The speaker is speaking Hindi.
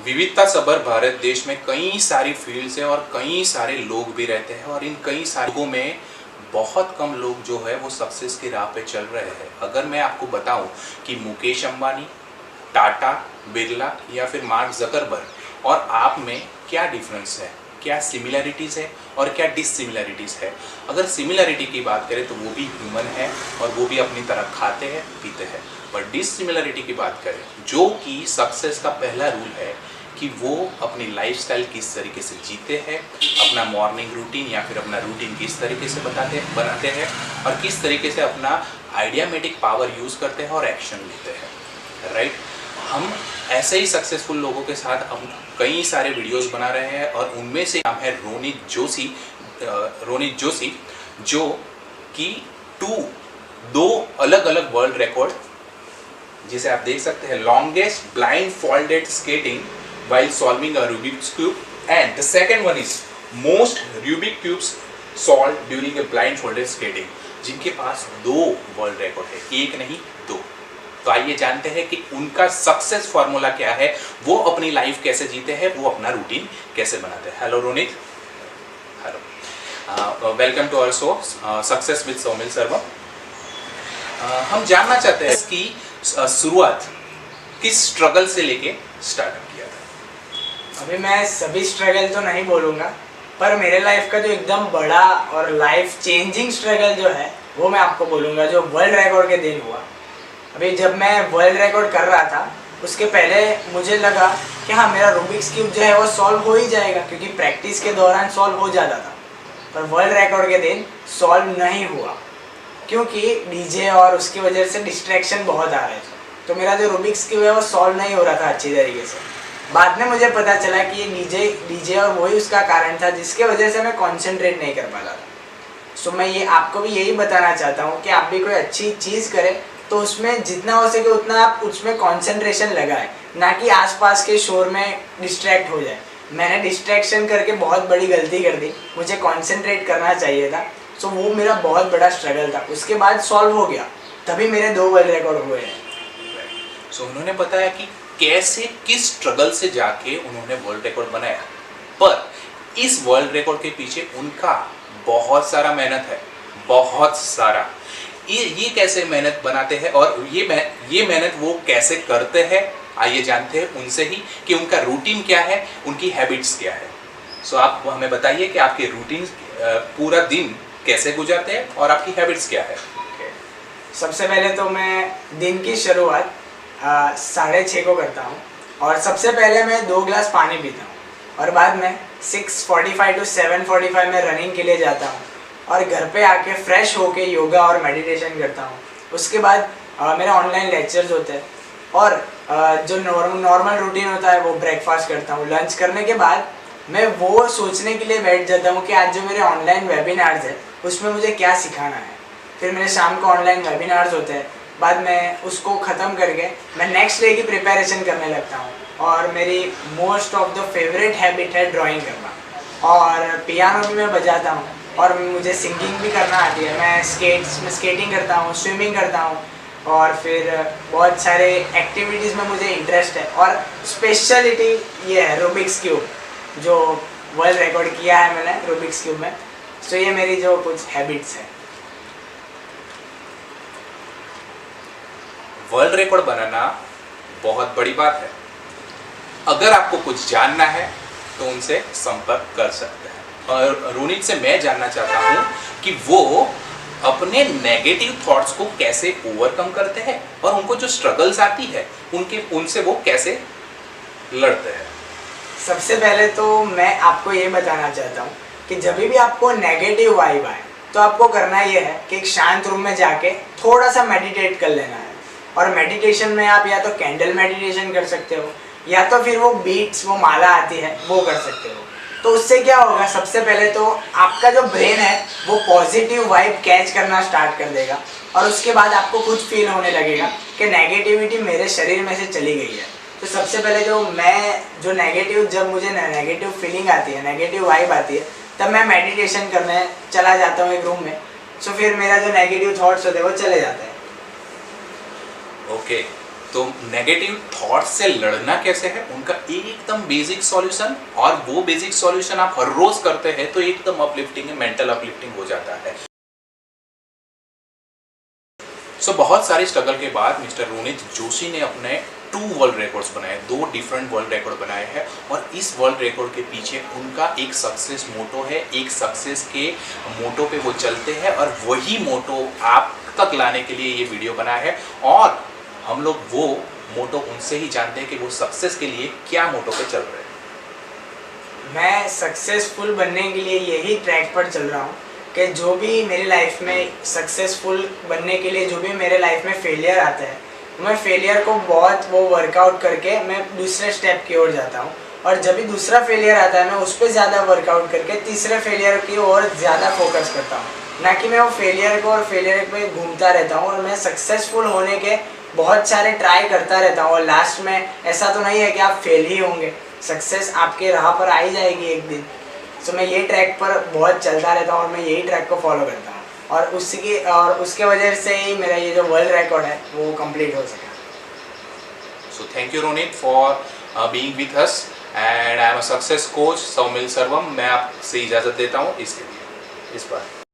विविधता सभर भारत देश में कई सारी फील्ड्स हैं और कई सारे लोग भी रहते हैं और इन कई सारे लोगों में बहुत कम लोग जो है वो सक्सेस की राह पे चल रहे हैं। अगर मैं आपको बताऊं कि मुकेश अंबानी, टाटा, बिरला या फिर मार्क जकरबर्ग और आप में क्या डिफरेंस है, क्या सिमिलरिटीज़ है और क्या डिससिमिलरिटीज़ है। अगर सिमिलरिटी की बात करें तो वो भी ह्यूमन है और वो भी अपनी तरह खाते हैं पीते हैं। पर डिससिमिलरिटी की बात करें, जो कि सक्सेस का पहला रूल है कि वो अपनी लाइफस्टाइल किस तरीके से जीते हैं, अपना मॉर्निंग रूटीन या फिर अपना रूटीन किस तरीके से बनाते हैं और किस तरीके से अपना आइडियामेटिक पावर यूज़ करते हैं और एक्शन लेते हैं। राइट, हम ऐसे ही सक्सेसफुल लोगों के साथ हम कई सारे वीडियोस बना रहे हैं और उनमें से नाम है रोनित जोशी, जो कि दो अलग अलग वर्ल्ड रिकॉर्ड, जिसे आप देख सकते हैं, longest blind folded skating while solving a Rubik's cube, and the second one is most Rubik's cubes solved during a blindfolded skating, जिनके पास 2 वर्ल्ड रिकॉर्ड है, एक नहीं 2। तो आइए जानते हैं कि उनका सक्सेस फॉर्मूला क्या है, वो अपनी लाइफ कैसे जीते हैं, वो अपना रूटीन कैसे बनाते हैं। Hello Ronit. Hello, welcome to our show success with Saumil Sarvam. हम जानना चाहते हैं कि शुरुआत किस स्ट्रगल से लेके स्टार्ट किया था। अभी मैं सभी स्ट्रगल तो नहीं बोलूँगा, पर मेरे लाइफ का जो एकदम बड़ा और लाइफ चेंजिंग स्ट्रगल जो है वो मैं आपको बोलूँगा, जो वर्ल्ड रिकॉर्ड के दिन हुआ। अभी जब मैं वर्ल्ड रिकॉर्ड कर रहा था उसके पहले मुझे लगा कि हाँ, मेरा रूबिक्स क्यूब जो है वो सॉल्व हो ही जाएगा, क्योंकि प्रैक्टिस के दौरान सॉल्व हो जाता था। पर वर्ल्ड रिकॉर्ड के दिन सॉल्व नहीं हुआ, क्योंकि डीजे और उसकी वजह से डिस्ट्रैक्शन बहुत आ रहे थे। तो मेरा जो रूबिक्स क्यूब है वो सॉल्व नहीं हो रहा था अच्छी तरीके से। बाद में मुझे पता चला कि ये डीजे और वही उसका कारण था जिसके वजह से मैं कंसंट्रेट नहीं कर पा रहा था। सो मैं ये आपको भी यही बताना चाहता हूँ कि आप भी कोई अच्छी चीज़ करें तो उसमें जितना हो सके उतना आप उसमें कंसंट्रेशन लगाएं, ना कि आसपास के शोर में डिस्ट्रैक्ट हो जाए। मैंने डिस्ट्रैक्शन करके बहुत बड़ी गलती कर दी, मुझे कंसंट्रेट करना चाहिए था। सो वो मेरा बहुत बड़ा स्ट्रगल था, उसके बाद सॉल्व हो गया, तभी मेरे 2 वर्ल्ड रिकॉर्ड हुए हैं। सो उन्होंने बताया कि कैसे किस स्ट्रगल से जाके उन्होंने वर्ल्ड रिकॉर्ड बनाया, पर इस वर्ल्ड रिकॉर्ड के पीछे उनका बहुत सारा मेहनत है, बहुत सारा। ये कैसे मेहनत बनाते हैं और ये मेहनत वो कैसे करते हैं, आइए जानते हैं उनसे ही कि उनका रूटीन क्या है, उनकी हैबिट्स क्या है। सो आप आप हमें बताइए कि आपके रूटीन पूरा दिन कैसे गुजरते हैं और आपकी हैबिट्स क्या है। सबसे पहले तो मैं दिन की शुरुआत 6:30 को करता हूँ और सबसे पहले मैं 2 गिलास पानी पीता हूँ और बाद में 6:45 to 7:45 में रनिंग के लिए जाता हूँ और घर पे आके फ्रेश होके योगा और मेडिटेशन करता हूँ। उसके बाद मेरा ऑनलाइन लेक्चर्स होते हैं और जो नॉर्मल रूटीन होता है वो ब्रेकफास्ट करता हूँ। लंच करने के बाद मैं वो सोचने के लिए बैठ जाता हूँ कि आज जो मेरे ऑनलाइन वेबिनार्स है उसमें मुझे क्या सिखाना है। फिर मेरे शाम को ऑनलाइन वेबिनार्स होते हैं, बाद में उसको ख़त्म करके मैं नेक्स्ट डे की प्रिपरेशन करने लगता हूँ। और मेरी most of the favourite habit है ड्राइंग करना, और पियानो भी मैं बजाता हूँ और मुझे सिंगिंग भी करना आती है। मैं स्केटिंग करता हूँ, स्विमिंग करता हूँ और फिर बहुत सारे एक्टिविटीज़ में मुझे इंटरेस्ट है। और स्पेशलिटी ये है रूबिक्स क्यूब, जो वर्ल्ड रिकॉर्ड किया है मैंने रूबिक्स क्यूब में। सो ये मेरी जो कुछ हैबिट्स है। वर्ल्ड रिकॉर्ड बनाना बहुत बड़ी बात है। अगर आपको कुछ जानना है तो उनसे संपर्क कर सकते हैं। और रोनित से मैं जानना चाहता हूँ कि वो अपने नेगेटिव थॉट्स को कैसे ओवरकम करते हैं और उनको जो स्ट्रगल्स आती है उनसे वो कैसे लड़ते हैं। सबसे पहले तो मैं आपको ये बताना चाहता हूँ कि जब भी आपको नेगेटिव वाइब आए तो आपको करना ये है कि एक शांत रूम में जाके थोड़ा सा मेडिटेट कर लेना है। और मेडिटेशन में आप या तो कैंडल मेडिटेशन कर सकते हो या तो फिर वो बीट्स, वो माला आती है, वो कर सकते हो। तो उससे क्या होगा, सबसे पहले तो आपका जो ब्रेन है वो पॉजिटिव वाइब कैच करना स्टार्ट कर देगा और उसके बाद आपको खुद फील होने लगेगा कि नेगेटिविटी मेरे शरीर में से चली गई है। तो सबसे पहले जब मुझे नेगेटिव फीलिंग आती है, नेगेटिव वाइब आती है, तब मैं मेडिटेशन करने चला जाता हूँ एक रूम में। सो फिर मेरा जो नेगेटिव थॉट्स होते हैं वो चले जाते हैं। ओके, तो नेगेटिव थॉट से लड़ना कैसे है, उनका एकदम बेसिक सॉल्यूशन, और वो बेसिक सॉल्यूशन आप हर रोज करते हैं तो एकदम अपलिफ्टिंग है, मेंटल अपलिफ्टिंग हो जाता है। बहुत सारे स्ट्रगल के बाद मिस्टर रोनित जोशी ने अपने 2 वर्ल्ड रिकॉर्ड्स बनाए, 2 डिफरेंट वर्ल्ड रिकॉर्ड बनाए हैं, और इस वर्ल्ड रिकॉर्ड के पीछे उनका एक सक्सेस मोटो है, एक सक्सेस के मोटो पे वो चलते हैं, और वही मोटो आप तक लाने के लिए ये वीडियो बनाया है। और हम लोग वो मोटो उनसे ही जानते हैं कि वो सक्सेस के लिए क्या मोटो पे चल रहे हैं। मैं सक्सेसफुल बनने के लिए यही ट्रैक पर चल रहा हूँ कि जो भी मेरी लाइफ में सक्सेसफुल बनने के लिए जो भी मेरे लाइफ में फेलियर आता है, मैं फेलियर को बहुत वो वर्कआउट करके मैं दूसरे स्टेप की ओर जाता हूँ, और जब भी दूसरा फेलियर आता है मैं उस पर ज़्यादा वर्कआउट करके तीसरे फेलियर की ओर ज़्यादा फोकस करता हूँ, ना कि मैं वो फेलियर को और फेलियर पे घूमता रहता हूँ। और मैं सक्सेसफुल होने के बहुत सारे ट्राई करता रहता हूँ, और लास्ट में ऐसा तो नहीं है कि आप फेल ही होंगे, सक्सेस आपके राह पर आ ही जाएगी एक दिन। तो मैं ये ट्रैक पर बहुत चलता रहता हूँ और मैं यही ट्रैक को फॉलो करता हूँ, और उसके वजह से ही मेरा ये जो वर्ल्ड रिकॉर्ड है वो कंप्लीट हो सका। So thank you Ronit for being with us, and I am a success coach Saumil सर्वम। मैं आपसे इजाज़त देता हूँ इसके लिए इस बार।